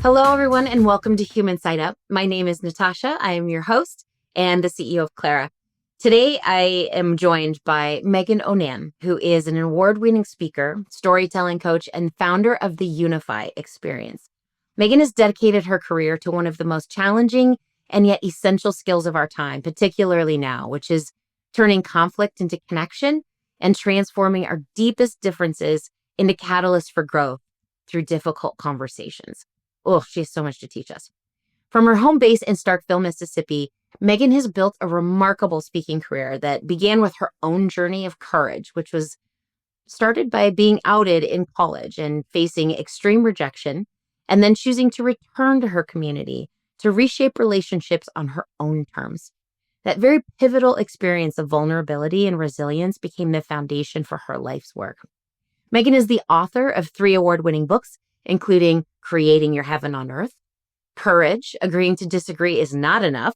Hello, everyone, and welcome to Human Side Up. My name is Natasha. I am your host and the CEO of Clara. Today, I am joined by Meagan O'Nan, who is an award-winning speaker, storytelling coach, and founder of the Unify Experience. Meagan has dedicated her career to one of the most challenging and yet essential skills of our time, particularly now, which is turning conflict into connection and transforming our deepest differences into catalysts for growth through difficult conversations. Oh, she has so much to teach us. From her home base in Starkville, Mississippi, Meagan has built a remarkable speaking career that began with her own journey of courage, which was started by being outed in college and facing extreme rejection, and then choosing to return to her community to reshape relationships on her own terms. That very pivotal experience of vulnerability and resilience became the foundation for her life's work. Meagan is the author of 3 award-winning books, including Creating Your Heaven on Earth, Courage, Agreeing to Disagree is Not Enough,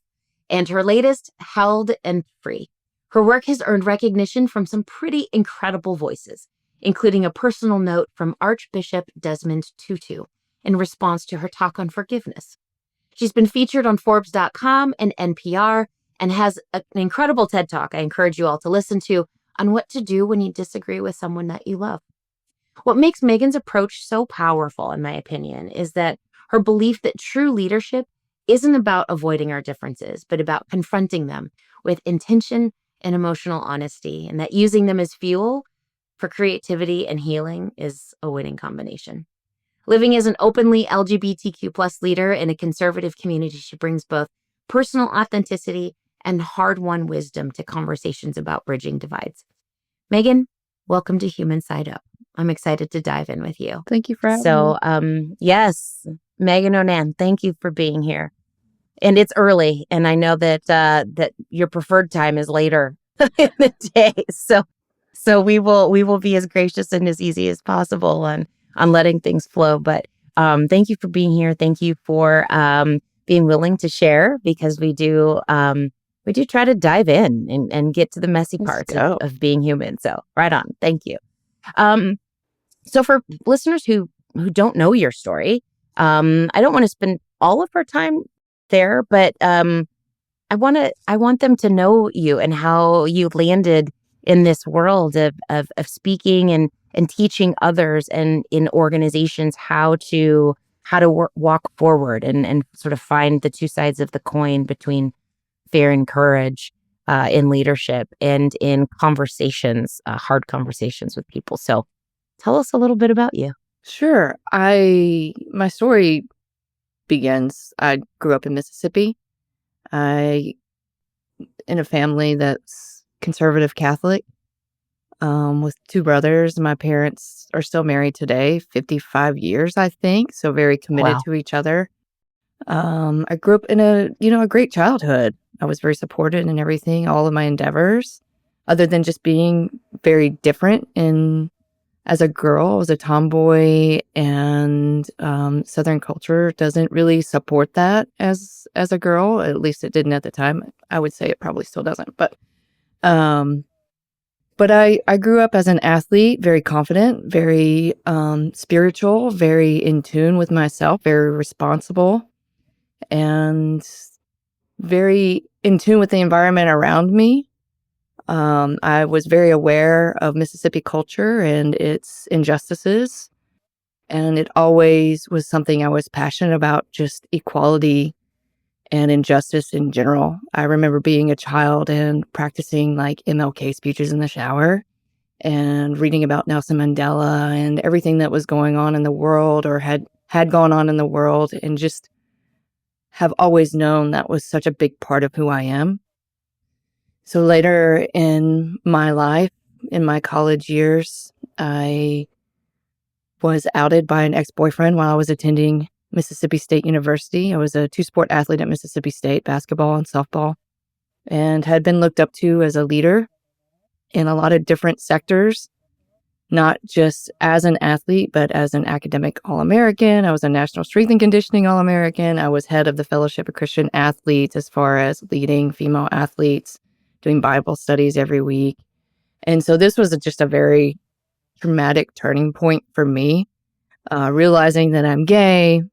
and her latest, Held and Free. Her work has earned recognition from some pretty incredible voices, including a personal note from Archbishop Desmond Tutu in response to her talk on forgiveness. She's been featured on Forbes.com and NPR and has an incredible TED Talk I encourage you all to listen to on what to do when you disagree with someone that you love. What makes Meagan's approach so powerful, in my opinion, is that her belief that true leadership isn't about avoiding our differences, but about confronting them with intention and emotional honesty, and that using them as fuel for creativity and healing is a winning combination. Living as an openly LGBTQ plus leader in a conservative community, she brings both personal authenticity and hard-won wisdom to conversations about bridging divides. Meagan, welcome to Human Side Up. I'm excited to dive in with you. Thank you for having me. Yes, Meagan O'Nan, thank you for being here. And it's early, and I know that that your preferred time is later in the day. So we will be as gracious and as easy as possible on letting things flow. But thank you for being here. Thank you for being willing to share, because we do try to dive in and get to the messy parts of being human. So right on. Thank you. So for listeners who don't know your story, I don't want to spend all of our time there, but I want them to know you and how you landed in this world of speaking and teaching others and in organizations how to walk forward and sort of find the two sides of the coin between fear and courage in leadership and in conversations, hard conversations with people. So tell us a little bit about you. Sure. My story begins, I grew up in Mississippi. In a family that's conservative Catholic, with 2 brothers. My parents are still married today, 55 years, I think. So very committed to each other. I grew up in a great childhood. I was very supported in everything, all of my endeavors, other than just being very different as a girl. I was a tomboy, and Southern culture doesn't really support that as a girl. At least it didn't at the time. I would say it probably still doesn't. But I grew up as an athlete, very confident, very spiritual, very in tune with myself, very responsible, and very in tune with the environment around me. I was very aware of Mississippi culture and its injustices, and it always was something I was passionate about, just equality and injustice in general. I remember being a child and practicing like MLK speeches in the shower and reading about Nelson Mandela and everything that was going on in the world or had gone on in the world, and just have always known that was such a big part of who I am. So later in my life, in my college years, I was outed by an ex-boyfriend while I was attending Mississippi State University. I was a 2-sport athlete at Mississippi State, basketball and softball, and had been looked up to as a leader in a lot of different sectors, not just as an athlete, but as an academic All-American. I was a National Strength and Conditioning All-American. I was head of the Fellowship of Christian Athletes as far as leading female athletes, doing Bible studies every week. And so this was just a very traumatic turning point for me, realizing that I'm gay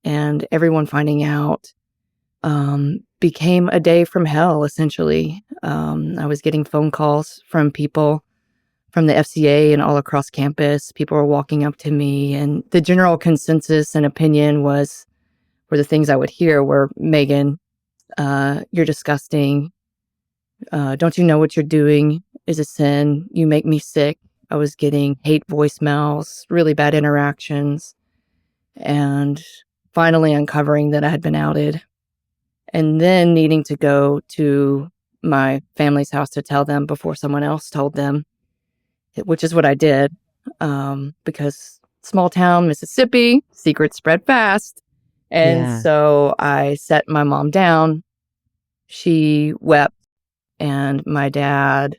and everyone finding out became a day from hell, essentially. I was getting phone calls from people from the FCA and all across campus. People were walking up to me, and the general consensus and opinion were the things I would hear were, Meagan, you're disgusting. Don't you know what you're doing is a sin? You make me sick. I was getting hate voicemails, really bad interactions, and finally uncovering that I had been outed. And then needing to go to my family's house to tell them before someone else told them, which is what I did, because small town Mississippi, secrets spread fast. And so I set my mom down. She wept, and my dad,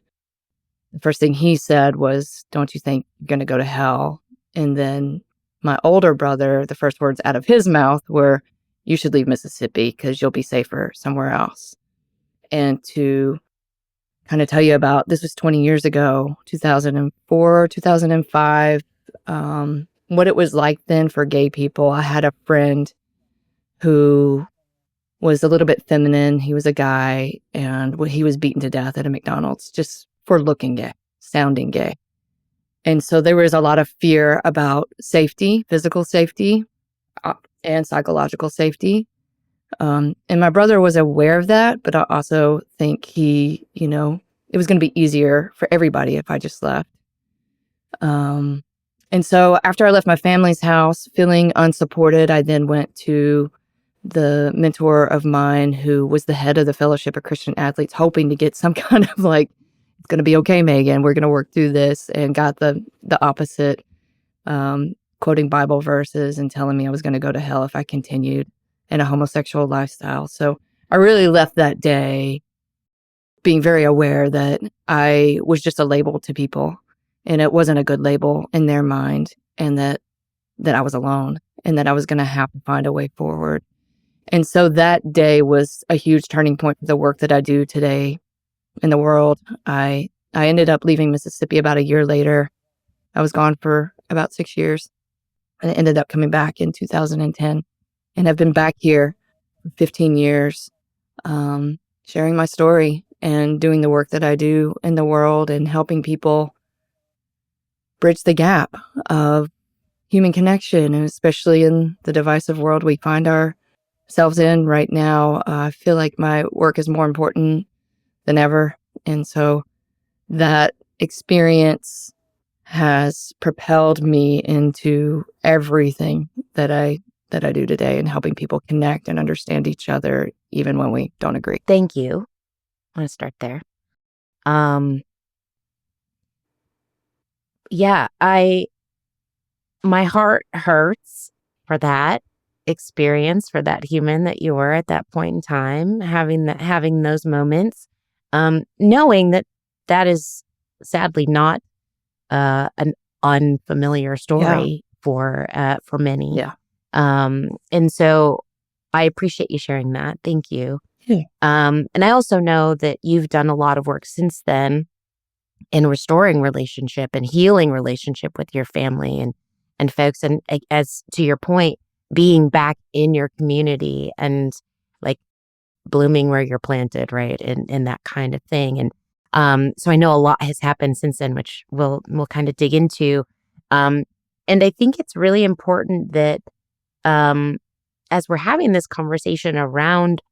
the first thing he said was, "Don't you think you're going to go to hell?" And then my older brother, the first words out of his mouth were, "You should leave Mississippi because you'll be safer somewhere else." And to kind of tell you about, this was 20 years ago, 2004, 2005, what it was like then for gay people. I had a friend who was a little bit feminine. He was a guy, and he was beaten to death at a McDonald's just for looking gay, sounding gay. And so there was a lot of fear about safety, physical safety, and psychological safety. And my brother was aware of that, but I also think it was going to be easier for everybody if I just left. And so after I left my family's house, feeling unsupported, I then went to the mentor of mine who was the head of the Fellowship of Christian Athletes, hoping to get some kind of like, "It's going to be okay, Meagan, we're going to work through this," and got the opposite, quoting Bible verses and telling me I was going to go to hell if I continued in a homosexual lifestyle. So I really left that day being very aware that I was just a label to people, and it wasn't a good label in their mind, and that I was alone, and that I was going to have to find a way forward. And so that day was a huge turning point for the work that I do today in the world. I ended up leaving Mississippi about a year later. I was gone for about 6 years, and I ended up coming back in 2010, and I've been back here for 15 years, sharing my story and doing the work that I do in the world and helping people bridge the gap of human connection, and especially in the divisive world we find ourselves in right now. I feel like my work is more important than ever. And so that experience has propelled me into everything that I do today, and helping people connect and understand each other even when we don't agree. Thank you. I want to start there. My heart hurts for that experience, for that human that you were at that point in time, having those moments, knowing that is sadly not an unfamiliar story for many. Yeah. And so I appreciate you sharing that. Thank you. Yeah. And I also know that you've done a lot of work since then in restoring relationship and healing relationship with your family and folks. And as to your point, being back in your community and like blooming where you're planted, right? And that kind of thing. And so I know a lot has happened since then, which we'll kind of dig into. And I think it's really important that as we're having this conversation around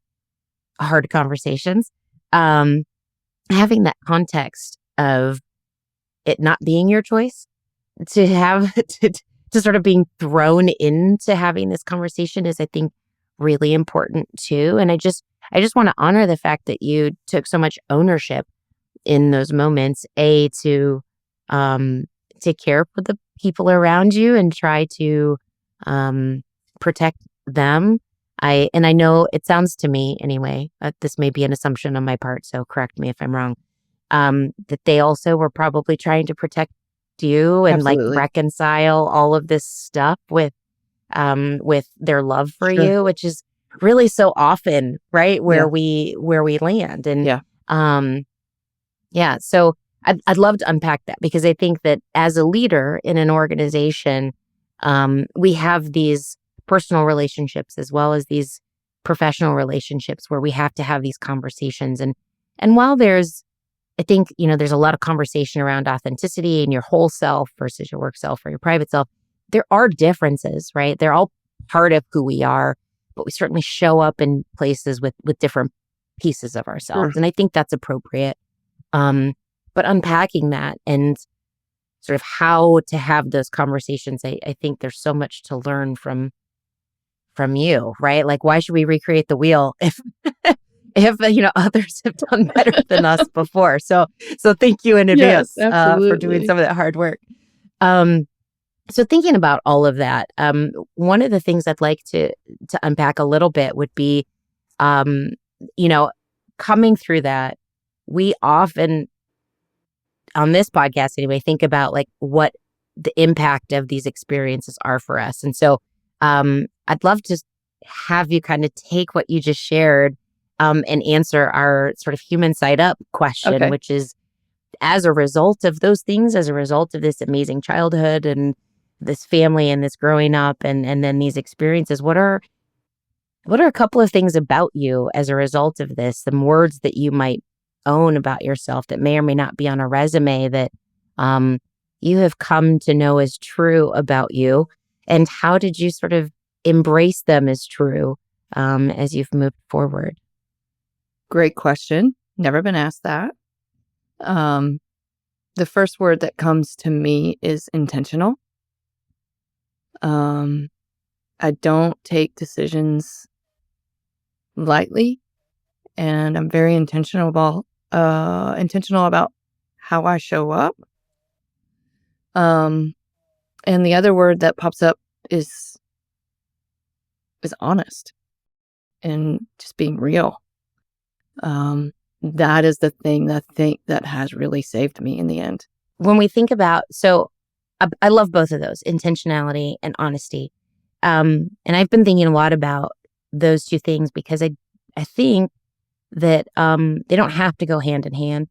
hard conversations, having that context of it not being your choice, to have to sort of being thrown into having this conversation is, I think, really important too. And I just want to honor the fact that you took so much ownership in those moments, to take care for the people around you and try to protect them. I know it sounds to me anyway, this may be an assumption on my part, so correct me if I'm wrong, that they also were probably trying to protect you and Absolutely. like reconcile all of this stuff with their love for you, which is really so often, right, where we land. And so I'd love to unpack that, because I think that as a leader in an organization, we have these personal relationships as well as these professional relationships where we have to have these conversations. And while I think, there's a lot of conversation around authenticity and your whole self versus your work self or your private self, there are differences, right? They're all part of who we are, but we certainly show up in places with different pieces of ourselves. Sure. And I think that's appropriate. But unpacking that and sort of how to have those conversations, I think there's so much to learn from you, right? Like, why should we recreate the wheel if others have done better than us before? So thank you in advance for doing some of that hard work. So thinking about all of that, one of the things I'd like to unpack a little bit would be, coming through that, we often, on this podcast anyway, think about like what the impact of these experiences are for us. And so I'd love to have you kind of take what you just shared and answer our sort of human side up question, which is, as a result of those things, as a result of this amazing childhood and this family and this growing up and then these experiences, what are a couple of things about you as a result of this, some words that you might own about yourself that may or may not be on a resume that you have come to know as true about you? And how did you sort of embrace them as true as you've moved forward? Great question. Never been asked that. The first word that comes to me is intentional. I don't take decisions lightly, and I'm very intentional about how I show up. And the other word that pops up is honest and just being real. That is the thing that has really saved me in the end. When we think about, so I love both of those, intentionality and honesty. And I've been thinking a lot about those two things because I think that they don't have to go hand in hand,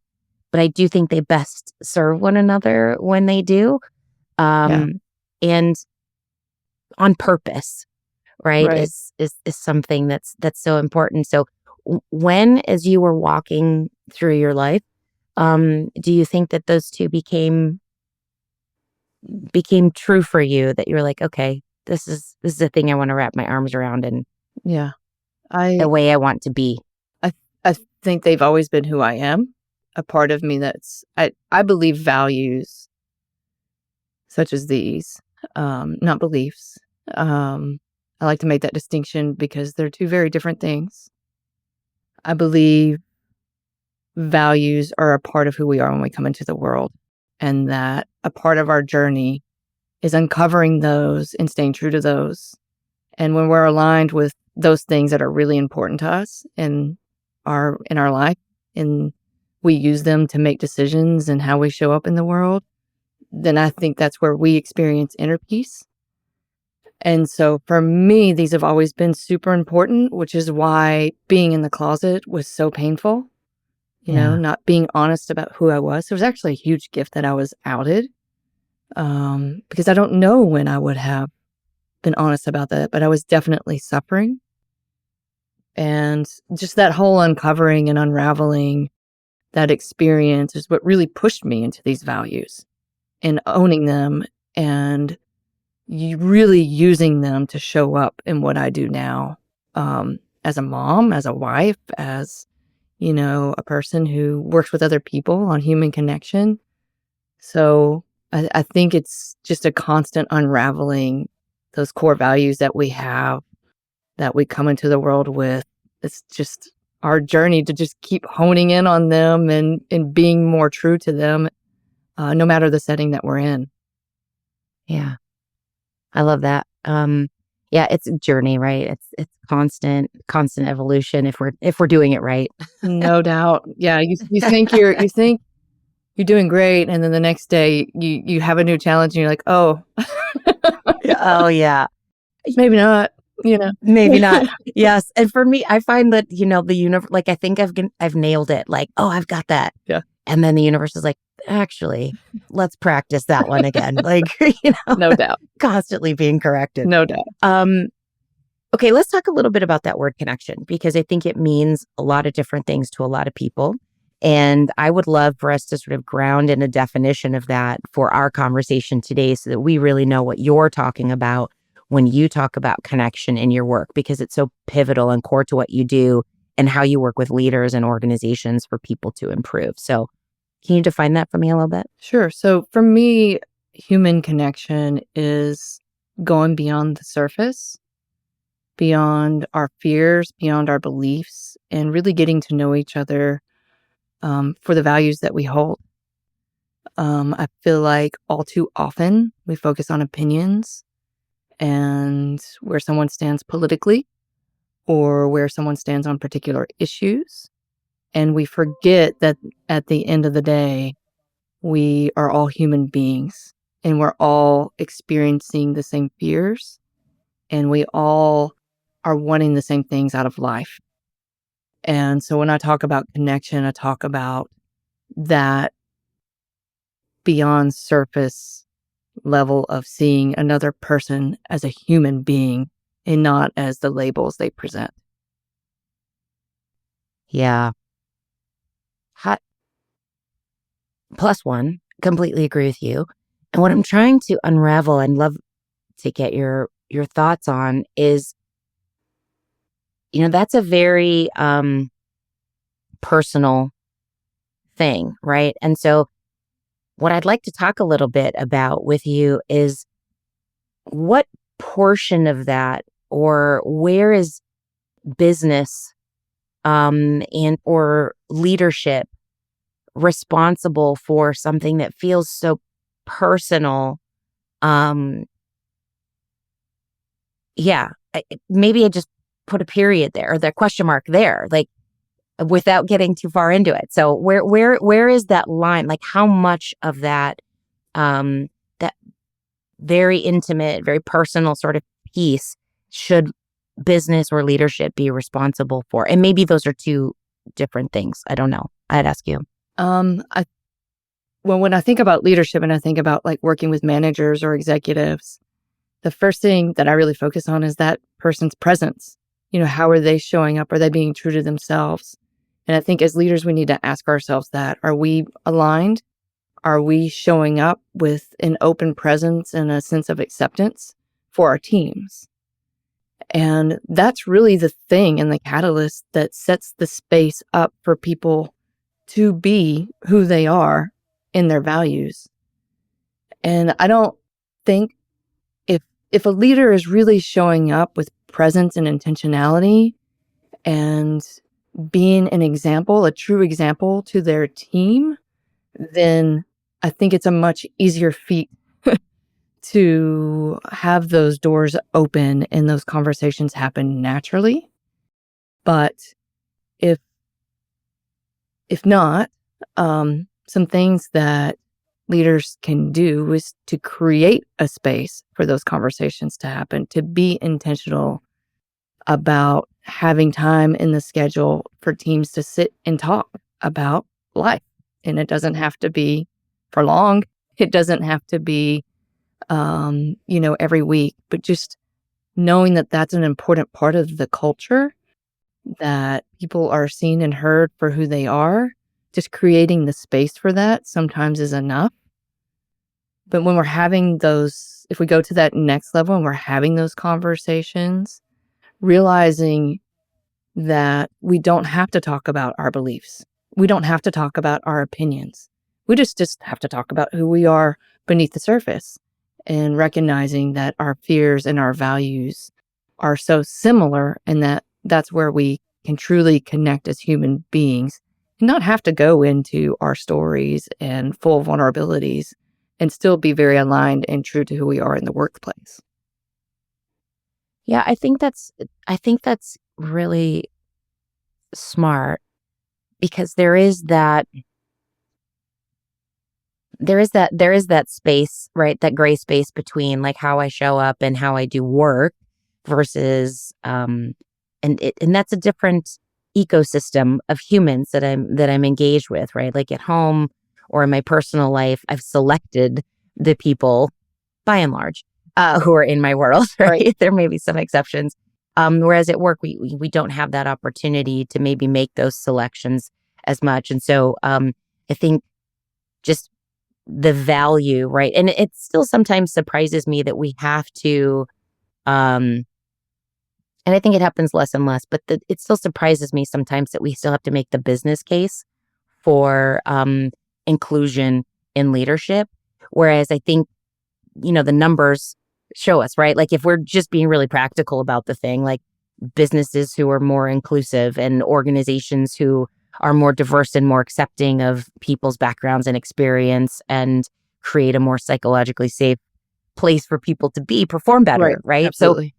but I do think they best serve one another when they do. And on purpose, right. Is something that's so important. So when, as you were walking through your life, do you think that those two became true for you, that you were like, okay, this is a thing I want to wrap my arms around and the way I want to be? I think they've always been who I am. A part of me I believe values such as these, not beliefs. I like to make that distinction because they're two very different things. I believe values are a part of who we are when we come into the world, and that a part of our journey is uncovering those and staying true to those. And when we're aligned with those things that are really important to us in our life, and we use them to make decisions and how we show up in the world, then I think that's where we experience inner peace. And so for me, these have always been super important, which is why being in the closet was so painful. Not being honest about who I was. It was actually a huge gift that I was outed, because I don't know when I would have been honest about that, but I was definitely suffering. And just that whole uncovering and unraveling that experience is what really pushed me into these values and owning them and really using them to show up in what I do now, as a mom, as a wife, as a person who works with other people on human connection. So I think it's just a constant unraveling those core values that we have, that we come into the world with. It's just our journey to just keep honing in on them and being more true to them, no matter the setting that we're in. Yeah. I love that. It's a journey, right? It's constant evolution if we're doing it right. No doubt. Yeah. You think you're doing great, and then the next day you have a new challenge and you're like, oh. Oh yeah. Maybe not. Maybe not. Yes. And for me, I find that, the universe, like, I think I've nailed it. Like, oh, I've got that. Yeah. And then the universe is like, actually, let's practice that one again. Like, no doubt. Constantly being corrected. No doubt. Okay, let's talk a little bit about that word connection, because I think it means a lot of different things to a lot of people. And I would love for us to sort of ground in a definition of that for our conversation today so that we really know what you're talking about when you talk about connection in your work, because it's so pivotal and core to what you do and how you work with leaders and organizations for people to improve. So can you define that for me a little bit? Sure. So for me, human connection is going beyond the surface, beyond our fears, beyond our beliefs, and really getting to know each other for the values that we hold. I feel like all too often we focus on opinions and where someone stands politically or where someone stands on particular issues. And we forget that at the end of the day, we are all human beings and we're all experiencing the same fears and we all are wanting the same things out of life. And so when I talk about connection, I talk about that beyond surface level of seeing another person as a human being and not as the labels they present. Yeah. Hot plus one, completely agree with you. And what I'm trying to unravel and love to get your thoughts on is, that's a very personal thing, right? And so what I'd like to talk a little bit about with you is what portion of that, or where is business and or leadership responsible for something that feels so personal? Maybe I just put a period there, or the question mark there, like, without getting too far into it. So where is that line? Like, how much of that that very intimate, very personal sort of piece should business or leadership be responsible for? And maybe those are two different things. I don't know. I'd ask you. Well, when I think about leadership and I think about like working with managers or executives, the first thing that I really focus on is that person's presence. How are they showing up? Are they being true to themselves? And I think as leaders, we need to ask ourselves that. Are we aligned? Are we showing up with an open presence and a sense of acceptance for our teams? And that's really the thing and the catalyst that sets the space up for people to be who they are in their values. And I don't think if a leader is really showing up with presence and intentionality and being an example, a true example to their team, then I think it's a much easier feat to have those doors open and those conversations happen naturally. But if not, some things that leaders can do is to create a space for those conversations to happen, to be intentional about having time in the schedule for teams to sit and talk about life. And it doesn't have to be for long. It doesn't have to be, every week, but just knowing that that's an important part of the culture, that people are seen and heard for who they are. Just creating the space for that sometimes is enough. But when we're having those, if we go to that next level and we're having those conversations, realizing that we don't have to talk about our beliefs. We don't have to talk about our opinions. We just have to talk about who we are beneath the surface, and recognizing that our fears and our values are so similar, and that's where we can truly connect as human beings and not have to go into our stories and full vulnerabilities and still be very aligned and true to who we are in the workplace. Yeah, I think that's really smart, because there is that space, right? That gray space between like how I show up and how I do work versus and that's a different ecosystem of humans that I'm engaged with, right? Like at home or in my personal life, I've selected the people by and large who are in my world, right? There may be some exceptions. Whereas at work, we don't have that opportunity to maybe make those selections as much. And so I think just the value, right? And it still sometimes surprises me that we have to, and I think it happens less and less, but it still surprises me sometimes that we still have to make the business case for inclusion in leadership. Whereas I think, the numbers show us, right? Like if we're just being really practical about the thing, like businesses who are more inclusive and organizations who are more diverse and more accepting of people's backgrounds and experience and create a more psychologically safe place for people to be, perform better, right? Absolutely. So,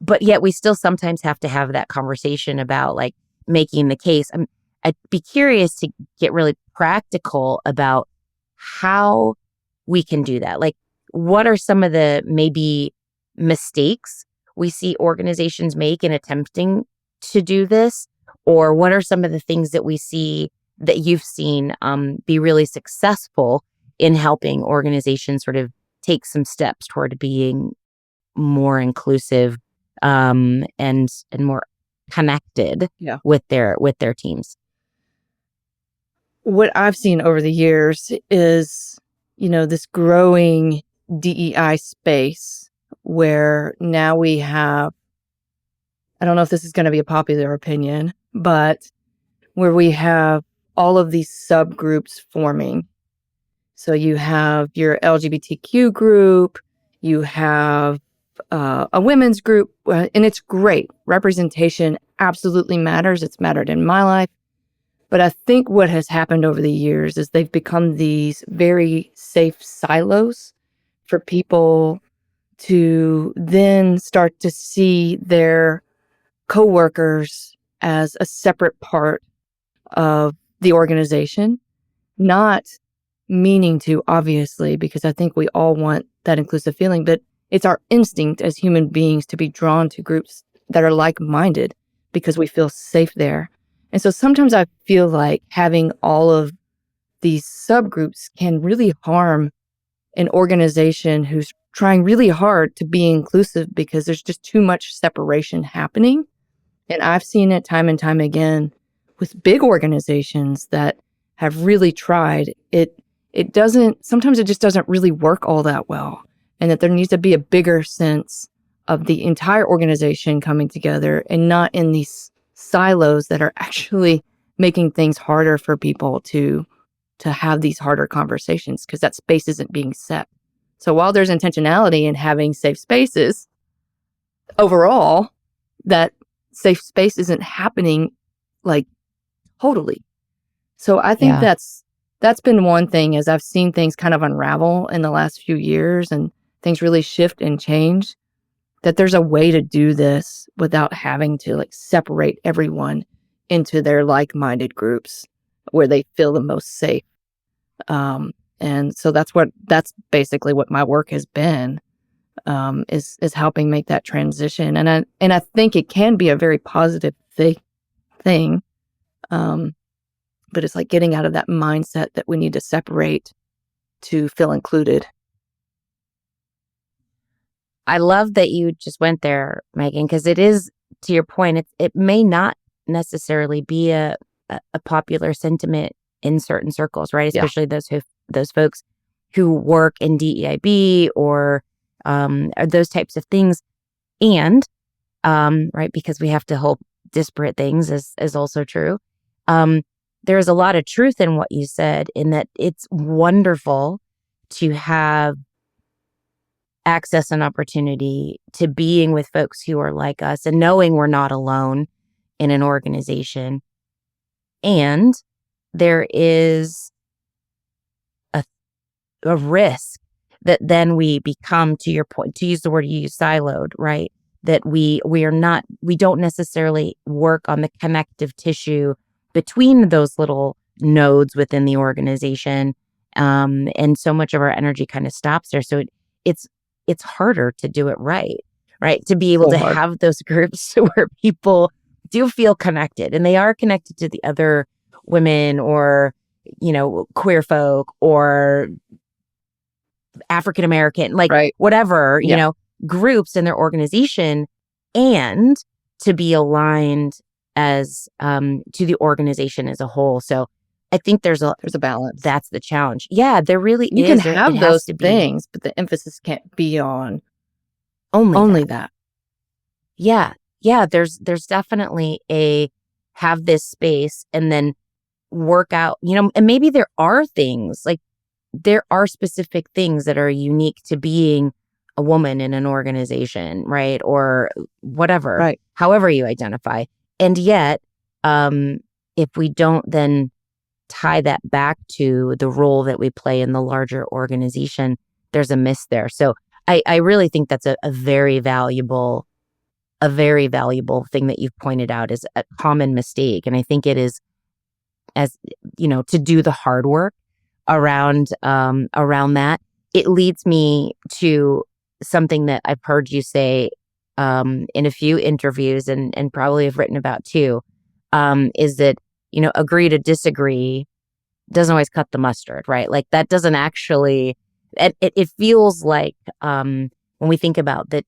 but yet we still sometimes have to have that conversation about like making the case. I'd be curious to get really practical about how we can do that. Like, what are some of the maybe mistakes we see organizations make in attempting to do this? Or what are some of the things that we see that you've seen be really successful in helping organizations sort of take some steps toward being more inclusive and more connected with their teams? What I've seen over the years is, this growing DEI space where now we have, I don't know if this is going to be a popular opinion, but where we have all of these subgroups forming. So you have your LGBTQ group, you have a women's group, and it's great. Representation absolutely matters. It's mattered in my life. But I think what has happened over the years is they've become these very safe silos for people to then start to see their coworkers as a separate part of the organization, not meaning to, obviously, because I think we all want that inclusive feeling, but it's our instinct as human beings to be drawn to groups that are like-minded because we feel safe there. And so sometimes I feel like having all of these subgroups can really harm an organization who's trying really hard to be inclusive because there's just too much separation happening. And I've seen it time and time again with big organizations that have really tried. Sometimes it just doesn't really work all that well. And that there needs to be a bigger sense of the entire organization coming together and not in these silos that are actually making things harder for people to have these harder conversations because that space isn't being set. So while there's intentionality in having safe spaces, overall, that safe space isn't happening like totally. So I think that's been one thing as I've seen things kind of unravel in the last few years and things really shift and change, that there's a way to do this without having to like separate everyone into their like-minded groups where they feel the most safe. And so that's basically what my work has been, is helping make that transition. And I think it can be a very positive thing. But it's like getting out of that mindset that we need to separate to feel included. I love that you just went there, Meagan, because it is, to your point, it may not necessarily be a popular sentiment in certain circles, right? Especially those folks who work in DEIB or those types of things. And right, because we have to hold disparate things is also true. There's a lot of truth in what you said, in that it's wonderful to have access and opportunity to being with folks who are like us and knowing we're not alone in an organization. And there is a risk that then we become, to your point, to use the word you use, siloed, right? That we don't necessarily work on the connective tissue between those little nodes within the organization. And so much of our energy kind of stops there. So it's harder to do it right? To be able to have those groups where people do feel connected and they are connected to the other women or, queer folk or African American, whatever, groups in their organization. and to be aligned as to the organization as a whole. So I think there's a balance. That's the challenge. Yeah, there really You is. can It have has those to be things, but the emphasis can't be on only that. that. Yeah. Yeah. There's definitely a have this space and then work out, and maybe there are things like there are specific things that are unique to being a woman in an organization, right? Or whatever, Right. however you identify. And yet, if we don't then tie that back to the role that we play in the larger organization, there's a miss there. So I really think that's a very valuable thing that you've pointed out is a common mistake. And I think it is, as to do the hard work around that. It leads me to something that I've heard you say in a few interviews and probably have written about too, is that agree to disagree doesn't always cut the mustard, right? Like that doesn't actually. It feels like when we think about that,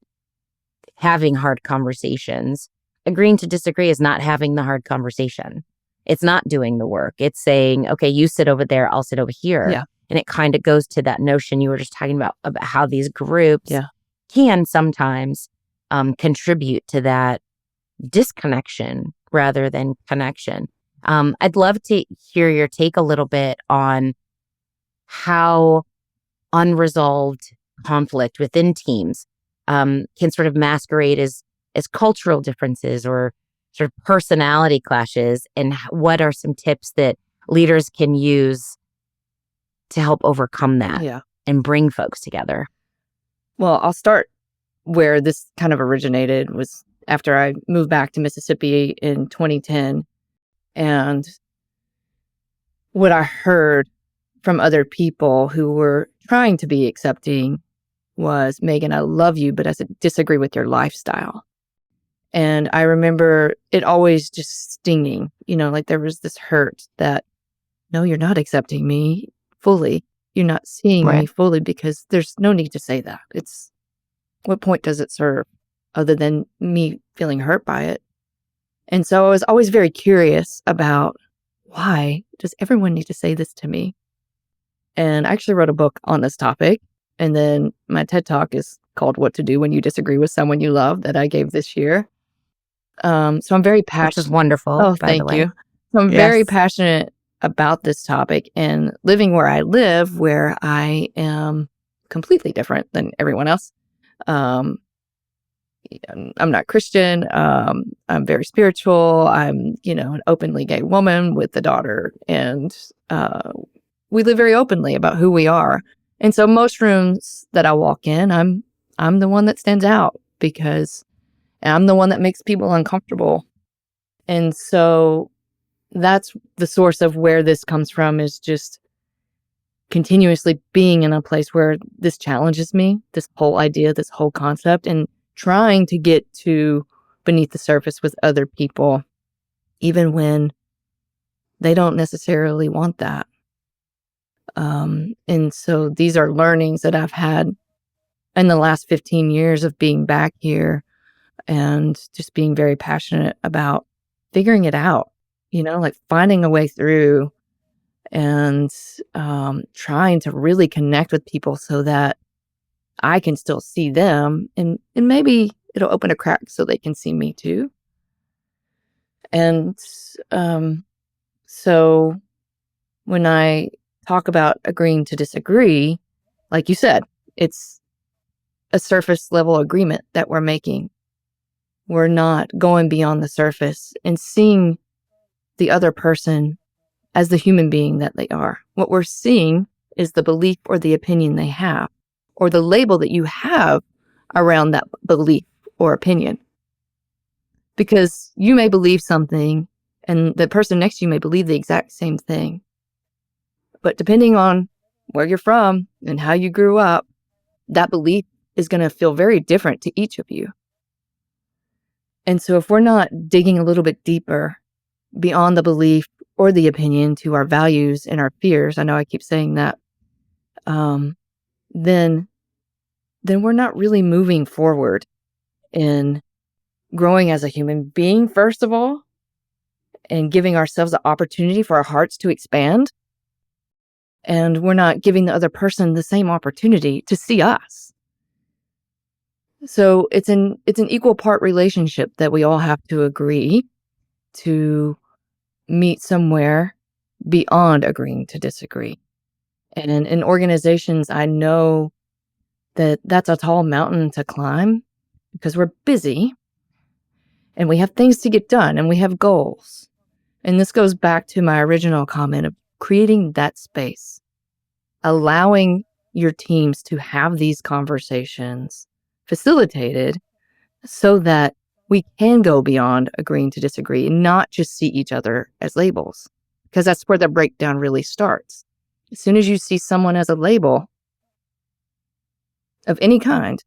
having hard conversations, agreeing to disagree is not having the hard conversation. It's not doing the work. It's saying, okay, you sit over there, I'll sit over here. Yeah. And it kind of goes to that notion you were just talking about how these groups Yeah. can sometimes contribute to that disconnection rather than connection. I'd love to hear your take a little bit on how unresolved conflict within teams can sort of masquerade as cultural differences or sort of personality clashes, and what are some tips that leaders can use to help overcome that and bring folks together? Well, I'll start where this kind of originated was after I moved back to Mississippi in 2010. And what I heard from other people who were trying to be accepting was, Meagan, I love you, but I disagree with your lifestyle. And I remember it always just stinging, like there was this hurt that, no, you're not accepting me fully. You're not seeing me fully, because there's no need to say that. What point does it serve other than me feeling hurt by it? And so I was always very curious about, why does everyone need to say this to me? And I actually wrote a book on this topic. And then my TED Talk is called What to Do When You Disagree with Someone You Love, that I gave this year. So I'm very passionate. Which is wonderful. Oh, by the thank way. you. So I'm very passionate about this topic, and living where I live, where I am completely different than everyone else. I'm not Christian. I'm very spiritual. I'm, an openly gay woman with a daughter, and we live very openly about who we are. And so most rooms that I walk in, I'm the one that stands out, because I'm the one that makes people uncomfortable. And so that's the source of where this comes from, is just continuously being in a place where this challenges me, this whole idea, this whole concept, and trying to get to beneath the surface with other people, even when they don't necessarily want that. And so these are learnings that I've had in the last 15 years of being back here, and just being very passionate about figuring it out, like finding a way through, and trying to really connect with people so that I can still see them, and maybe it'll open a crack so they can see me too. And so when I talk about agreeing to disagree, like you said, it's a surface level agreement that we're making. We're not going beyond the surface and seeing the other person as the human being that they are. What we're seeing is the belief or the opinion they have, or the label that you have around that belief or opinion. Because you may believe something, and the person next to you may believe the exact same thing. But depending on where you're from and how you grew up, that belief is going to feel very different to each of you. And so if we're not digging a little bit deeper beyond the belief or the opinion to our values and our fears, I know I keep saying that, then we're not really moving forward in growing as a human being, first of all, and giving ourselves the opportunity for our hearts to expand. And we're not giving the other person the same opportunity to see us. So it's an equal part relationship that we all have to agree to meet somewhere beyond agreeing to disagree. And in organizations, I know that that's a tall mountain to climb because we're busy and we have things to get done and we have goals. And this goes back to my original comment of creating that space, allowing your teams to have these conversations facilitated so that we can go beyond agreeing to disagree and not just see each other as labels, because that's where the breakdown really starts. As soon as you see someone as a label of any kind,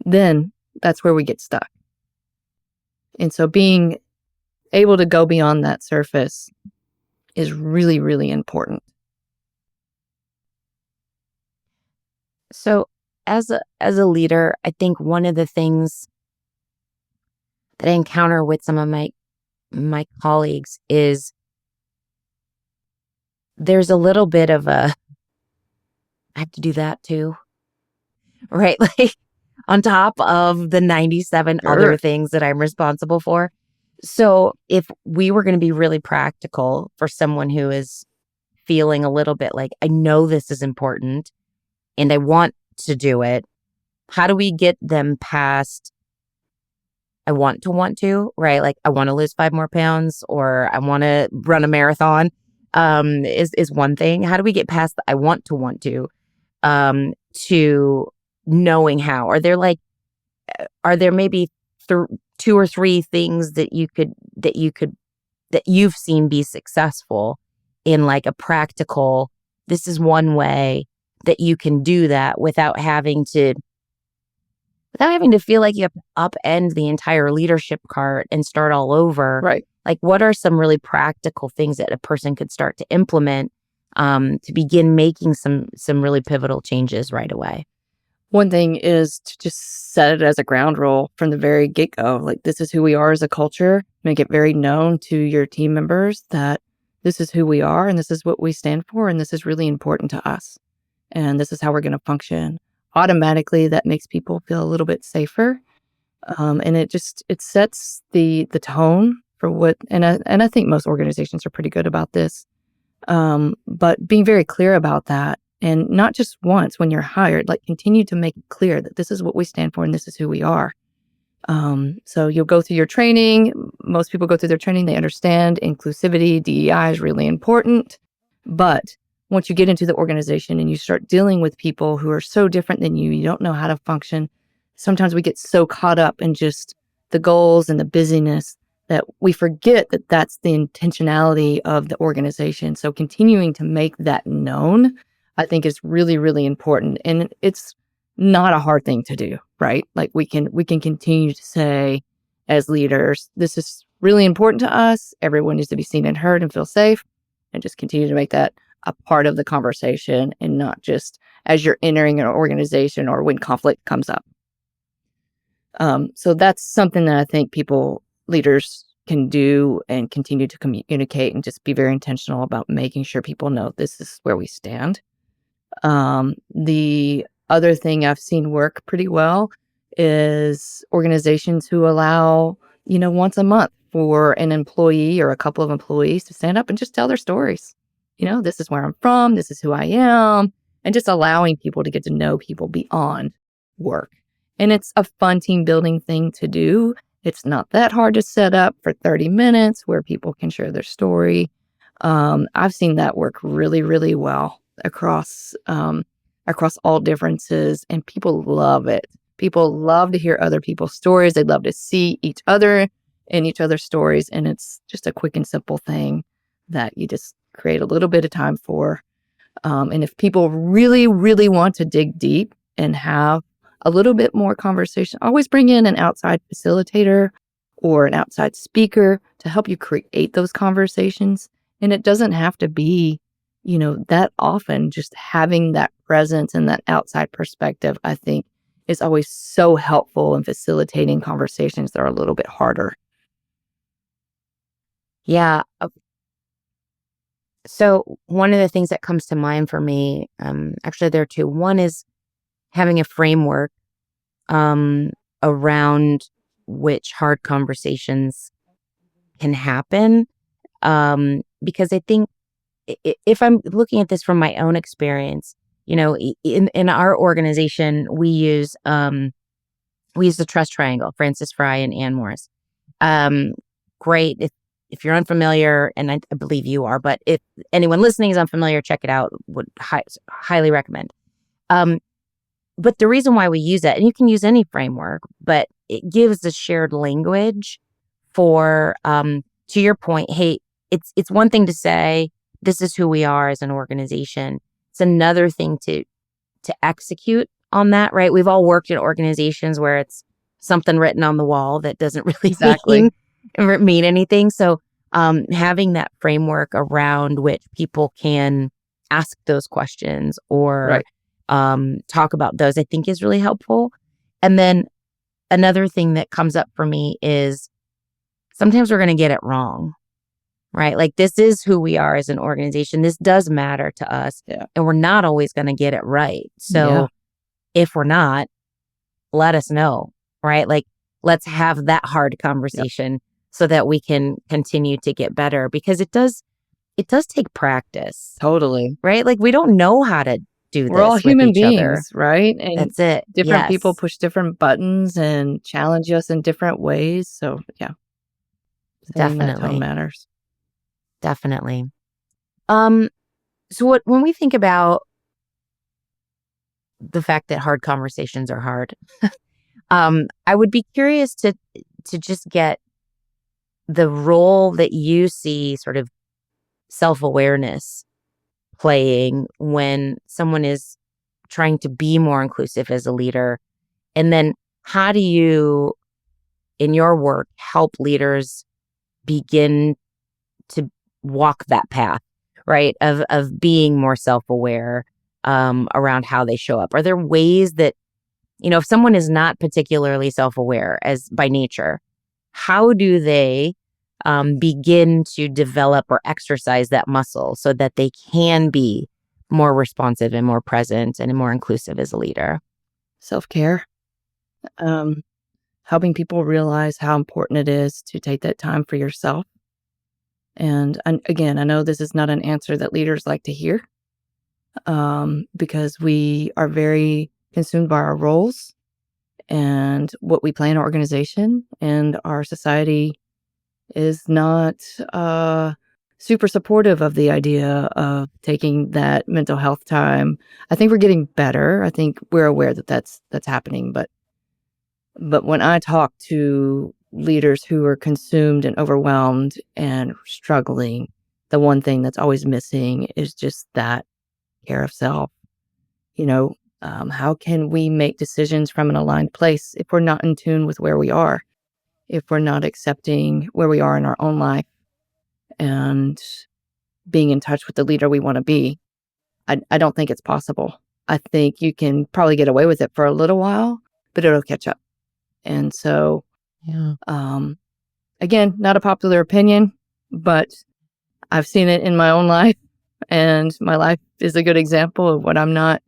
then that's where we get stuck. And so being able to go beyond that surface is really, really important. So as a leader, I think one of the things that I encounter with some of my colleagues is there's a little bit of a, I have to do that too, right? Like on top of the 97 other things that I'm responsible for. So if we were going to be really practical for someone who is feeling a little bit like, I know this is important and I want to do it, how do we get them past I want to, right? Like I want to lose 5 more pounds or I want to run a marathon is one thing. How do we get past the I want to knowing how? Are there maybe 2 or 3 things that you've seen be successful in like a practical, this is one way that you can do that without having to feel like you have to upend the entire leadership cart and start all over. Right. Like, what are some really practical things that a person could start to implement to begin making some really pivotal changes right away? One thing is to just set it as a ground rule from the very get-go. Like, this is who we are as a culture. Make it very known to your team members that this is who we are and this is what we stand for and this is really important to us. And this is how we're going to function. Automatically, that makes people feel a little bit safer. And it sets the tone for what, and I think most organizations are pretty good about this. But being very clear about that, and not just once when you're hired, like continue to make it clear that this is what we stand for and this is who we are. So you'll go through your training. Most people go through their training. They understand inclusivity, DEI is really important. But once you get into the organization and you start dealing with people who are so different than you don't know how to function. Sometimes we get so caught up in just the goals and the busyness that we forget that that's the intentionality of the organization. So continuing to make that known, I think is really, really important. And it's not a hard thing to do, right? Like we can continue to say as leaders, this is really important to us. Everyone needs to be seen and heard and feel safe, and just continue to make that a part of the conversation and not just as you're entering an organization or when conflict comes up. So that's something that I think leaders can do and continue to communicate and just be very intentional about making sure people know this is where we stand. The other thing I've seen work pretty well is organizations who allow, once a month for an employee or a couple of employees to stand up and just tell their stories. This is where I'm from, this is who I am, and just allowing people to get to know people beyond work. And it's a fun team building thing to do. It's not that hard to set up for 30 minutes where people can share their story. I've seen that work really, really well across all differences, and people love it. People love to hear other people's stories. They love to see each other in each other's stories, and it's just a quick and simple thing that you just create a little bit of time for. And if people really, really want to dig deep and have a little bit more conversation, always bring in an outside facilitator or an outside speaker to help you create those conversations. And it doesn't have to be, that often. Just having that presence and that outside perspective, I think, is always so helpful in facilitating conversations that are a little bit harder. Yeah. So one of the things that comes to mind for me, actually there are two. One is having a framework around which hard conversations can happen. Because I think if I'm looking at this from my own experience, in our organization, we use the trust triangle, Francis Fry and Ann Morris. Great. If you're unfamiliar, and I believe you are, but if anyone listening is unfamiliar, check it out. Would highly recommend. But the reason why we use it, and you can use any framework, but it gives the shared language for, to your point, hey, it's one thing to say, this is who we are as an organization. It's another thing to execute on that, right? We've all worked in organizations where it's something written on the wall that doesn't really Exactly. mean anything. So having that framework around which people can ask those questions or talk about those, I think is really helpful. And then another thing that comes up for me is sometimes we're going to get it wrong, right? Like this is who we are as an organization. This does matter to us, and we're not always going to get it right. So if we're not, let us know, right? Like let's have that hard conversation so that we can continue to get better, because it does take practice. Totally. Right? Like we don't know how to do We're all this with human each other. beings, right? And That's it. different people Yes. push different buttons and challenge us in different ways. So setting that tone matters. Definitely. So when we think about the fact that hard conversations are hard, I would be curious to just get the role that you see sort of self-awareness playing when someone is trying to be more inclusive as a leader. And then how do you, in your work, help leaders begin to walk that path, right? Of being more self-aware around how they show up? Are there ways that, if someone is not particularly self-aware as by nature, how do they begin to develop or exercise that muscle so that they can be more responsive and more present and more inclusive as a leader? Self-care. Helping people realize how important it is to take that time for yourself. And again, I know this is not an answer that leaders like to hear, because we are very consumed by our roles and what we play in our organization, and our society is not super supportive of the idea of taking that mental health time. I think we're getting better. I think we're aware that that's happening, but when I talk to leaders who are consumed and overwhelmed and struggling, the one thing that's always missing is just that care of self. How can we make decisions from an aligned place if we're not in tune with where we are, if we're not accepting where we are in our own life and being in touch with the leader we want to be? I don't think it's possible. I think you can probably get away with it for a little while, but it'll catch up. And so, again, not a popular opinion, but I've seen it in my own life, and my life is a good example of when I'm not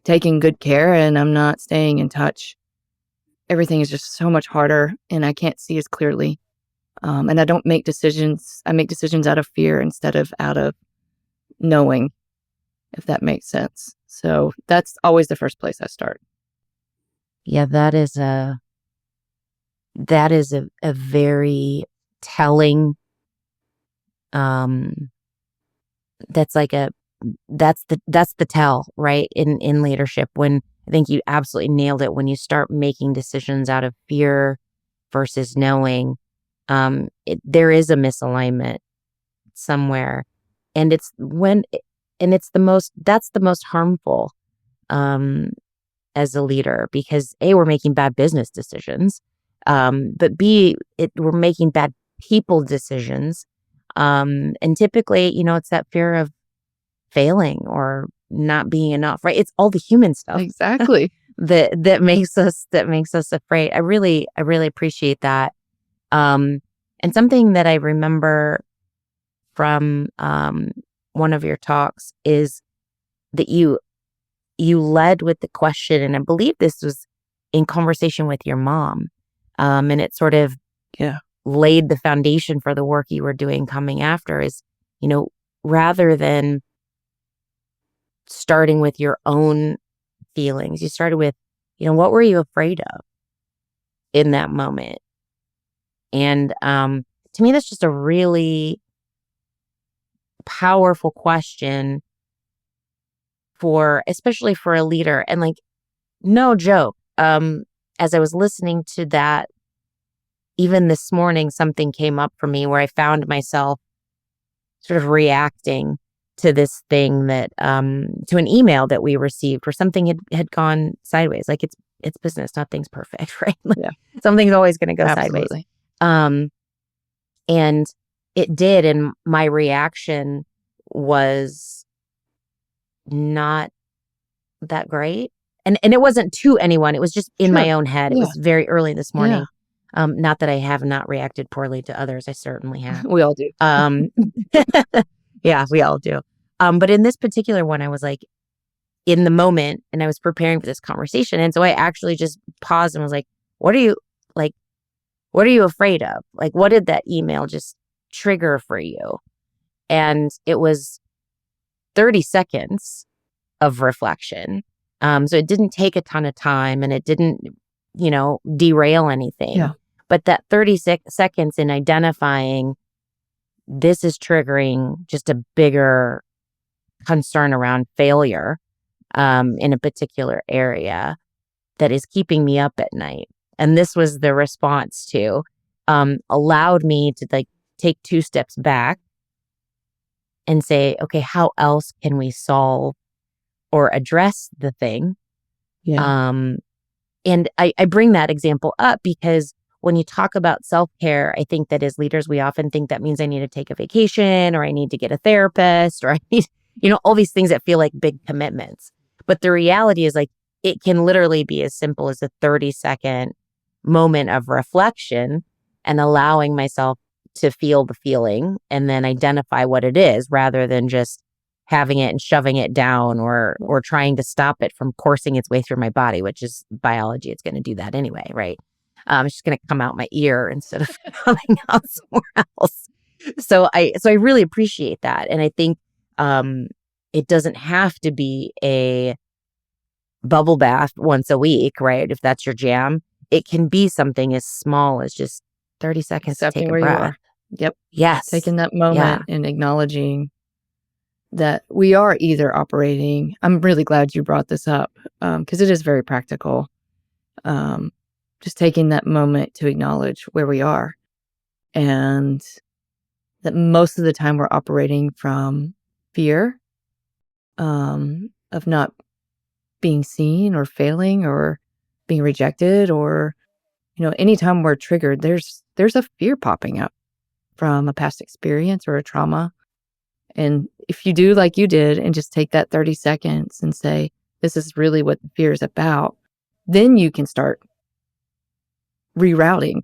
taking good care and I'm not staying in touch. Everything is just so much harder, and I can't see as clearly. And I don't make decisions. I make decisions out of fear instead of out of knowing, if that makes sense. So that's always the first place I start. Yeah, that is a very telling, that's the tell, right? In leadership, when I think you absolutely nailed it, when you start making decisions out of fear versus knowing, there is a misalignment somewhere. And that's the most harmful, as a leader, because A, we're making bad business decisions. But B, we're making bad people decisions. And typically, it's that fear of failing or not being enough, right? It's all the human stuff. Exactly. that makes us afraid. I really appreciate that. And something that I remember from one of your talks is that you led with the question, and I believe this was in conversation with your mom, and it sort of laid the foundation for the work you were doing coming after. Is, rather than starting with your own feelings, you started with, what were you afraid of in that moment? And to me, that's just a really powerful question especially for a leader. And like, no joke, as I was listening to that, even this morning, something came up for me where I found myself sort of reacting to this thing that, to an email that we received where something had gone sideways. Like it's business, nothing's perfect, right? Like, something's always going to go sideways. And it did. And my reaction was not that great. And it wasn't to anyone. It was just in my own head. It was very early this morning. Not that I have not reacted poorly to others. I certainly have. We all do. Yeah, we all do. But in this particular one, I was like in the moment and I was preparing for this conversation. And so I actually just paused and was like, what are you afraid of? Like, what did that email just trigger for you? And it was 30 seconds of reflection. So it didn't take a ton of time and it didn't, derail anything. Yeah. But that 36 seconds in identifying this is triggering just a bigger concern around failure in a particular area that is keeping me up at night. And this was the response to, allowed me to like take 2 steps back and say, okay, how else can we solve or address the thing? And I bring that example up because when you talk about self-care, I think that as leaders, we often think that means I need to take a vacation or I need to get a therapist or I need, all these things that feel like big commitments. But the reality is like, it can literally be as simple as a 30-second moment of reflection and allowing myself to feel the feeling and then identify what it is rather than just having it and shoving it down or trying to stop it from coursing its way through my body, which is biology. It's going to do that anyway, right? It's just going to come out my ear instead of coming out somewhere else. So I really appreciate that. And I think it doesn't have to be a bubble bath once a week, right? If that's your jam, it can be something as small as just 30 seconds to take a breath. Yep. Yes. Taking that moment and acknowledging that we are either operating. I'm really glad you brought this up because it is very practical. Just taking that moment to acknowledge where we are and that most of the time we're operating from fear of not being seen or failing or being rejected or, anytime we're triggered, there's a fear popping up from a past experience or a trauma. And if you do like you did and just take that 30 seconds and say, this is really what the fear is about, then you can start rerouting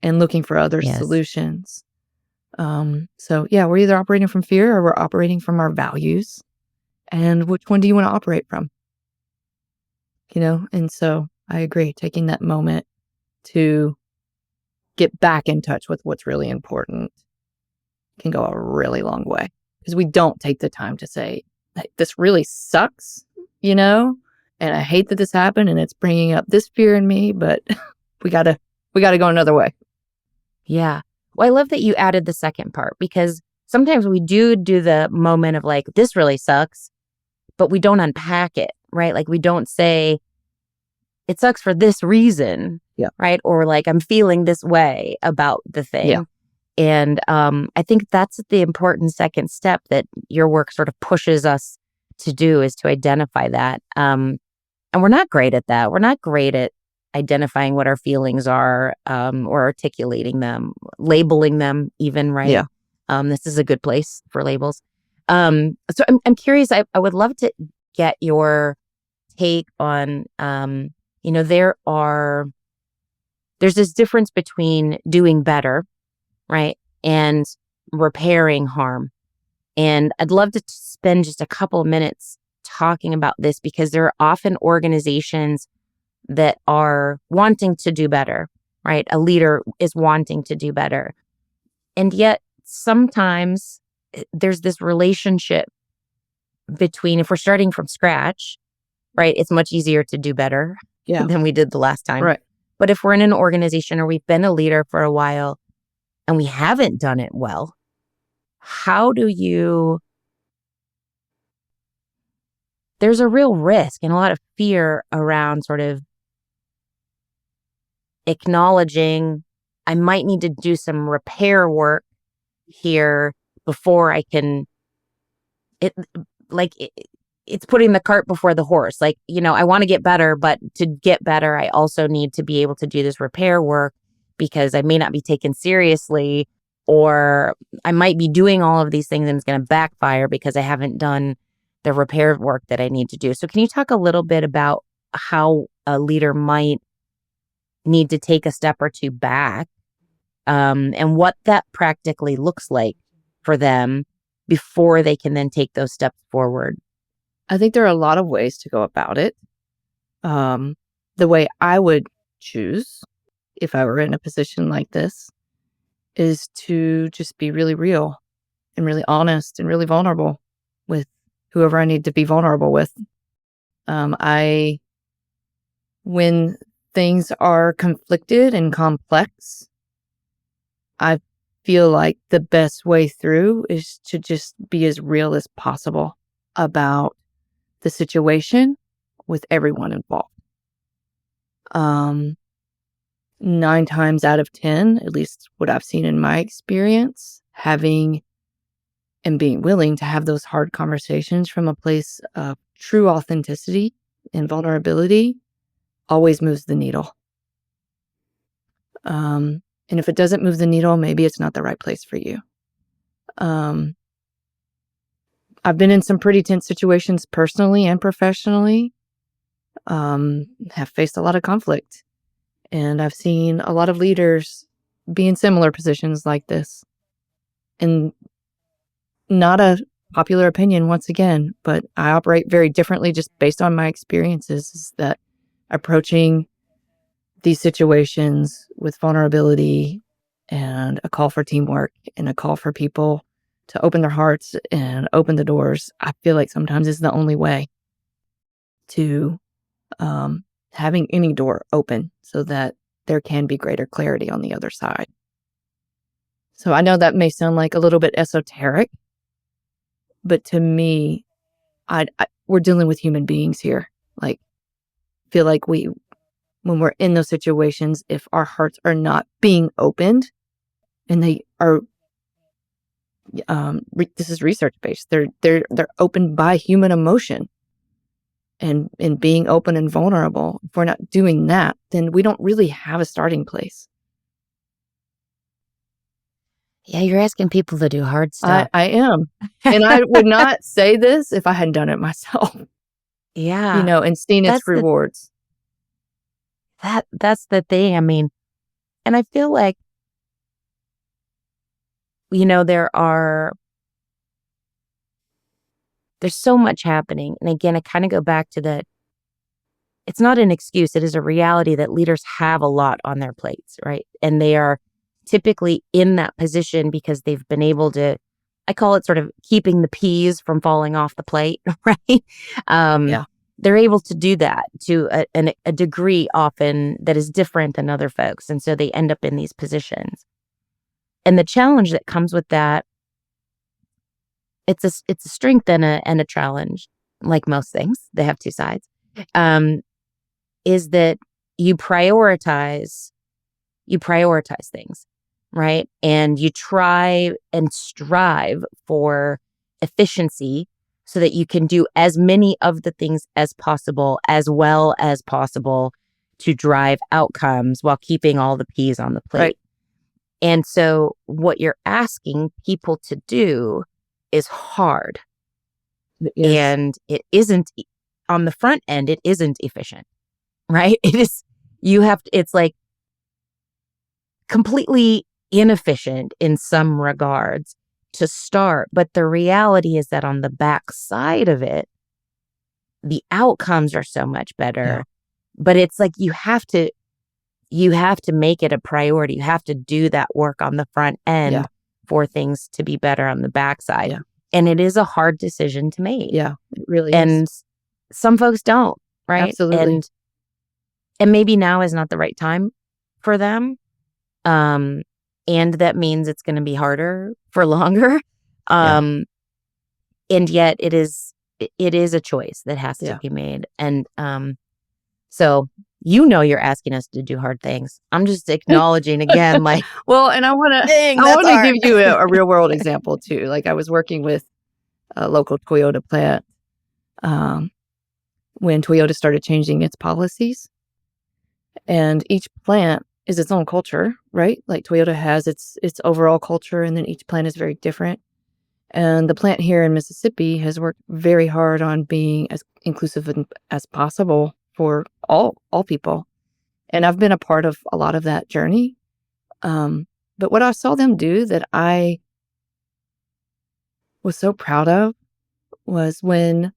and looking for other solutions. So we're either operating from fear or we're operating from our values. And which one do you want to operate from? And so I agree, taking that moment to get back in touch with what's really important can go a really long way. Because we don't take the time to say, like, this really sucks, and I hate that this happened and it's bringing up this fear in me, but we gotta go another way. Yeah. Well, I love that you added the second part because sometimes we do the moment of like, this really sucks, but we don't unpack it, right? Like we don't say, it sucks for this reason, right? Or like, I'm feeling this way about the thing. Yeah. And I think that's the important second step that your work sort of pushes us to do is to identify that. And we're not great at that. We're not great at identifying what our feelings are or articulating them, labeling them even, right? Yeah. This is a good place for labels. So I'm curious, I would love to get your take on, there's this difference between doing better, right, and repairing harm. And I'd love to spend just a couple of minutes talking about this, because there are often organizations that are wanting to do better, right? A leader is wanting to do better. And yet sometimes there's this relationship between, if we're starting from scratch, right, it's much easier to do better than we did the last time. Right. But if we're in an organization or we've been a leader for a while and we haven't done it well, how do you... There's a real risk and a lot of fear around sort of acknowledging I might need to do some repair work here before I can... It's putting the cart before the horse. Like, I want to get better, but to get better, I also need to be able to do this repair work, because I may not be taken seriously, or I might be doing all of these things and it's going to backfire because I haven't done the repair work that I need to do. So can you talk a little bit about how a leader might need to take a step or two back, and what that practically looks like for them before they can then take those steps forward? I think there are a lot of ways to go about it. The way I would choose, if I were in a position like this, is to just be really real and really honest and really vulnerable with whoever I need to be vulnerable with. When things are conflicted and complex, I feel like the best way through is to just be as real as possible about the situation with everyone involved. 9 times out of 10, at least what I've seen in my experience, having and being willing to have those hard conversations from a place of true authenticity and vulnerability always moves the needle. And if it doesn't move the needle, maybe it's not the right place for you. I've been in some pretty tense situations personally and professionally, have faced a lot of conflict, and I've seen a lot of leaders be in similar positions like this. And not a popular opinion once again, but I operate very differently just based on my experiences, is that approaching these situations with vulnerability and a call for teamwork and a call for people to open their hearts and open the doors, I feel like sometimes is the only way to having any door open so that there can be greater clarity on the other side. So I know that may sound like a little bit esoteric, but to me, we're dealing with human beings here. Like, feel like when we're in those situations, if our hearts are not being opened, and they are, this is research based. They're opened by human emotion, and being open and vulnerable. If we're not doing that, then we don't really have a starting place. Yeah, you're asking people to do hard stuff. I am, and I would not say this if I hadn't done it myself. Yeah, and seen its rewards. That's the thing. I mean, and I feel like, there's so much happening. And again, I kind of go back to that. It's not an excuse. It is a reality that leaders have a lot on their plates, right? And they are typically in that position because they've been able to, I call it sort of keeping the peas from falling off the plate, right? Yeah. They're able to do that to a degree often that is different than other folks. And so they end up in these positions. And the challenge that comes with that, it's a strength and a challenge, like most things. They have two sides. Is that you prioritize things, right? And you try and strive for efficiency so that you can do as many of the things as possible, as well as possible, to drive outcomes while keeping all the peas on the plate. Right. And so what you're asking people to do is hard. Yes. And it isn't on the front end, it isn't efficient, right? It's like completely inefficient in some regards to start. But the reality is that on the back side of it, the outcomes are so much better. Yeah. But it's like you have to make it a priority. You have to do that work on the front end for things to be better on the backside. Yeah. And it is a hard decision to make. Yeah, it really And is. some folks don't, right? Absolutely. And maybe now is not the right time for them. And that means it's going to be harder for longer. And yet it is a choice that has to be made. And so you're asking us to do hard things. I'm just acknowledging again, like, well, and I want to give you a real world example too. Like I was working with a local Toyota plant when Toyota started changing its policies, and each plant is its own culture, right? Like Toyota has its overall culture, and then each plant is very different. And the plant here in Mississippi has worked very hard on being as inclusive as possible for all people. And I've been a part of a lot of that journey. But what I saw them do that I was so proud of was when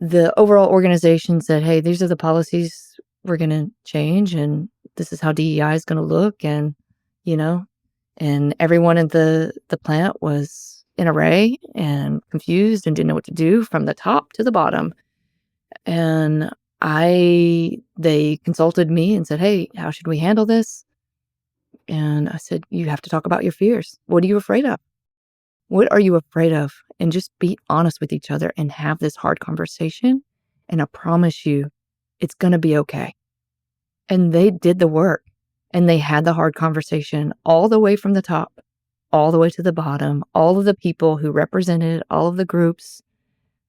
the overall organization said, hey, these are the policies we're going to change, and this is how DEI is going to look. And, and everyone in the plant was in array and confused and didn't know what to do from the top to the bottom. And they consulted me and said, hey, how should we handle this? And I said, you have to talk about your fears. What are you afraid of? What are you afraid of? And just be honest with each other and have this hard conversation. And I promise you, it's going to be okay. And they did the work, and they had the hard conversation all the way from the top, all the way to the bottom. All of the people who represented all of the groups,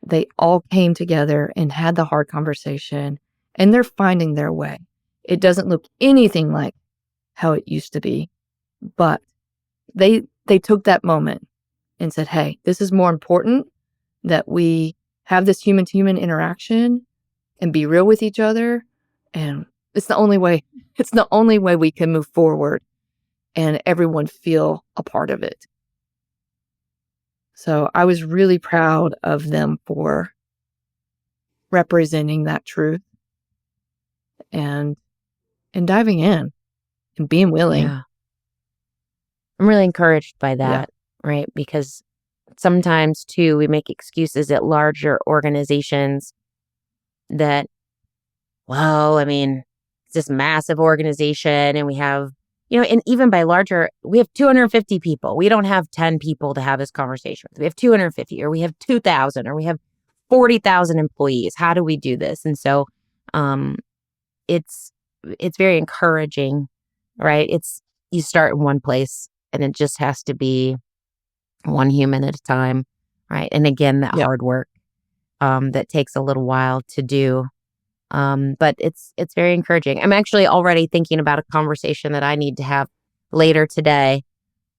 they all came together and had the hard conversation, and they're finding their way. It doesn't look anything like how it used to be, but they took that moment and said, hey, this is more important that we have this human-to-human interaction and be real with each other. And it's the only way we can move forward and everyone feel a part of it. So I was really proud of them for representing that truth and diving in and being willing. Yeah. I'm really encouraged by that, right? Because sometimes too, we make excuses at larger organizations that, well, I mean, it's this massive organization and we have, and even by larger, we have 250 people. We don't have 10 people to have this conversation with. We have 250, or we have 2,000, or we have 40,000 employees. How do we do this? And so it's very encouraging, right? You start in one place, and it just has to be one human at a time, right? And again, that hard work that takes a little while to do. But it's very encouraging. I'm actually already thinking about a conversation that I need to have later today,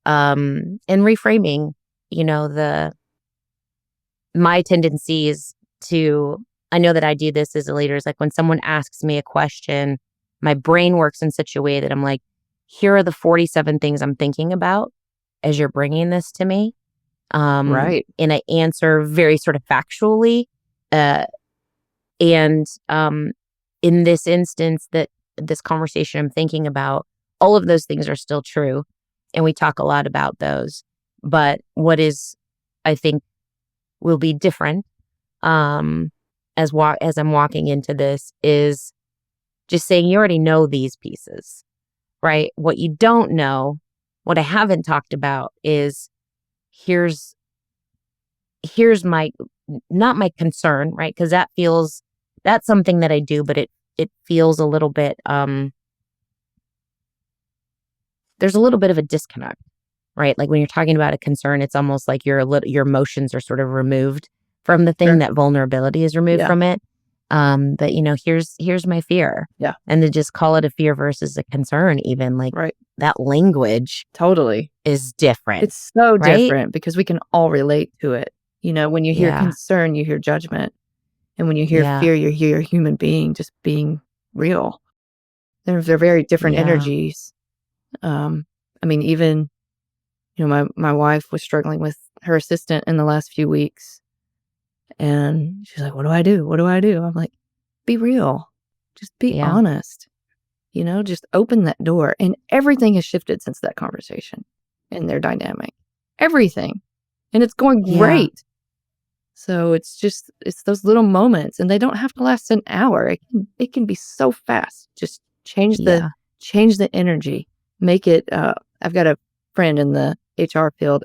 and reframing, my tendencies to, I know that I do this as a leader, is like when someone asks me a question, my brain works in such a way that I'm like, here are the 47 things I'm thinking about as you're bringing this to me. Right. And I answer very sort of factually. And in this instance, that this conversation I'm thinking about, all of those things are still true. And we talk a lot about those. But what is, I think, will be different as I'm walking into this is just saying, you already know these pieces, right? What you don't know, what I haven't talked about is here's not my concern, right? Because that's something that I do, but it feels a little bit, there's a little bit of a disconnect, right? Like when you're talking about a concern, it's almost like your emotions are sort of removed from the thing. Sure. That vulnerability is removed from it. But here's my fear. Yeah. And to just call it a fear versus a concern, even like that language totally is different. It's so right? different because we can all relate to it. When you hear concern, you hear judgment. And when you hear Yeah. fear, you hear a human being just being real. They're very different Yeah. energies. I mean, even, my wife was struggling with her assistant in the last few weeks. And she's like, "What do I do? What do I do?" I'm like, "Be real. Just be Yeah. honest. Just open that door." And everything has shifted since that conversation in their dynamic. Everything. And it's going Yeah. great. So it's those little moments, and they don't have to last an hour. It can be so fast. Just Yeah. change the energy. Make it I've got a friend in the HR field.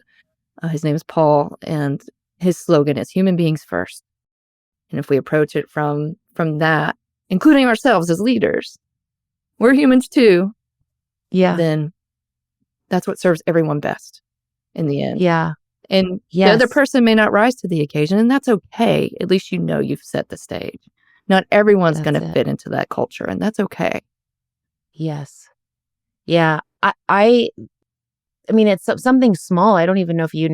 His name is Paul, and his slogan is human beings first. And if we approach it from that, including ourselves as leaders, we're humans too, Yeah. then that's what serves everyone best in the end. Yeah. And the other Yes. person may not rise to the occasion, and that's okay. At least you've set the stage. Not everyone's going That's to it. fit into that culture, and that's okay. Yes. Yeah. I mean, it's something small. I don't even know if you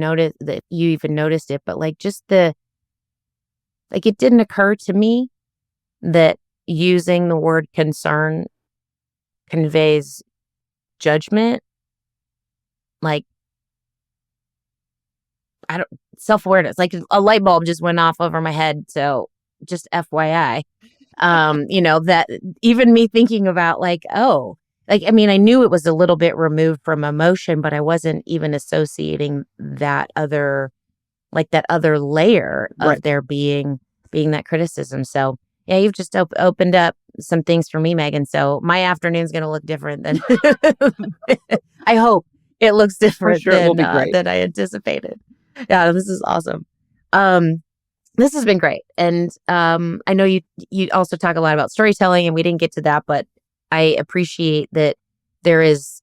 even noticed it, but like just it didn't occur to me that using the word concern conveys judgment. Like, I don't, self-awareness, like a light bulb just went off over my head. So just FYI, that even me thinking about like, oh, like, I mean, I knew it was a little bit removed from emotion, but I wasn't even associating that other layer Right. of there being that criticism. So yeah, you've just opened up some things for me, Meagan. So my afternoon's going to look different than I hope it looks For different sure, it will be great. than I anticipated. Yeah, this is awesome. Um, this has been great. And I know you also talk a lot about storytelling, and we didn't get to that, but I appreciate that there is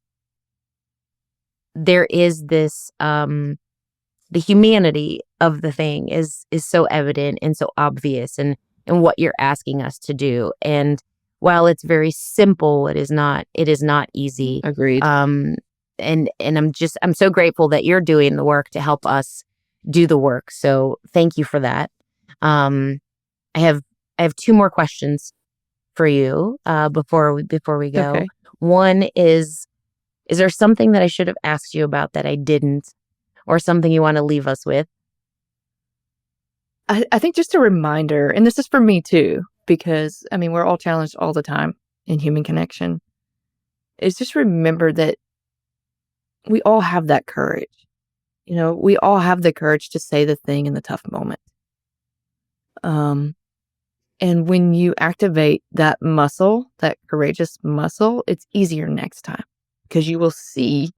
this the humanity of the thing is so evident and so obvious and what you're asking us to do. And while it's very simple, it is not easy. Agreed. And I'm so grateful that you're doing the work to help us do the work. So thank you for that. Um, I have two more questions for you before we go. Okay. One is there something that I should have asked you about that I didn't, or something you want to leave us with? I think just a reminder, and this is for me too, because I mean, we're all challenged all the time in human connection, is just remember that we all have that courage. We all have the courage to say the thing in the tough moment. And when you activate that muscle, that courageous muscle, it's easier next time because you will see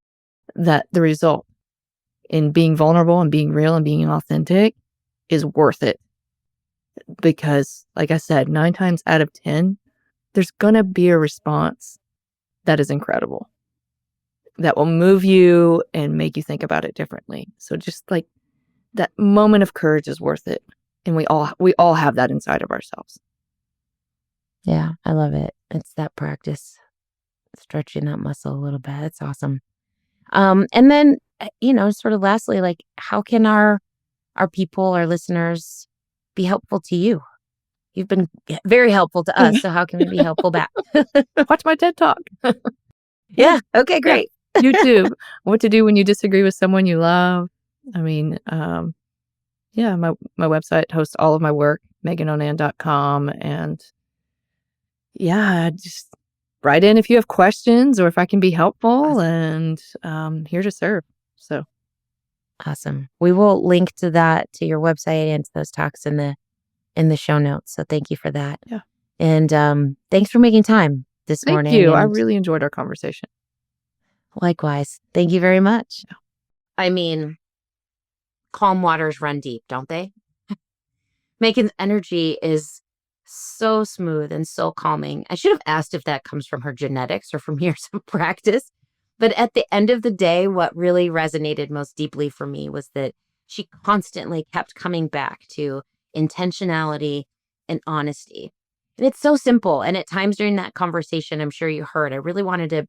that the result in being vulnerable and being real and being authentic is worth it. Because, like I said, 9 times out of 10, there's going to be a response that is incredible, that will move you and make you think about it differently. So just like that moment of courage is worth it. And we all have that inside of ourselves. Yeah, I love it. It's that practice, stretching that muscle a little bit. That's awesome. And then, sort of lastly, like, how can our people, our listeners, be helpful to you? You've been very helpful to us, so how can we be helpful back? Watch my TED Talk. Yeah. Okay, great. YouTube. What to do when you disagree with someone you love. I mean, yeah, my website hosts all of my work, meaganonan.com. And yeah, just write in if you have questions or if I can be helpful, and here to serve. So Awesome. We will link to your website and to those talks in the show notes. So thank you for that. Yeah. And thanks for making time this Thank morning. you. I And really enjoyed our conversation. likewise, thank you very much. I mean, calm waters run deep, don't they? Megan's energy is so smooth and so calming. I should have asked if that comes from her genetics or from years of practice. But at the end of the day, what really resonated most deeply for me was that she constantly kept coming back to intentionality and honesty. And it's so simple. And at times during that conversation, I'm sure you heard, I really wanted to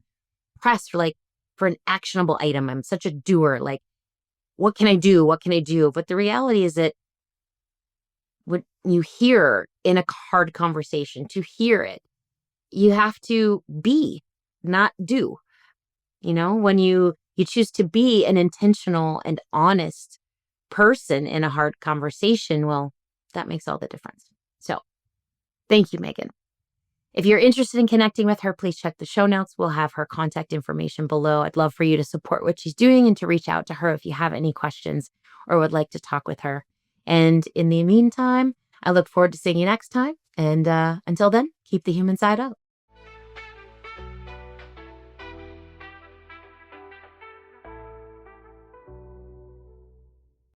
press for an actionable item. I'm such a doer. Like, what can I do? What can I do? But the reality is that when you hear in a hard conversation, to hear it. You have to be, not do. When you choose to be an intentional and honest person in a hard conversation, well, that makes all the difference. So thank you, Meagan. If you're interested in connecting with her, please check the show notes. We'll have her contact information below. I'd love for you to support what she's doing and to reach out to her if you have any questions or would like to talk with her. And in the meantime, I look forward to seeing you next time. And until then, keep the human side up.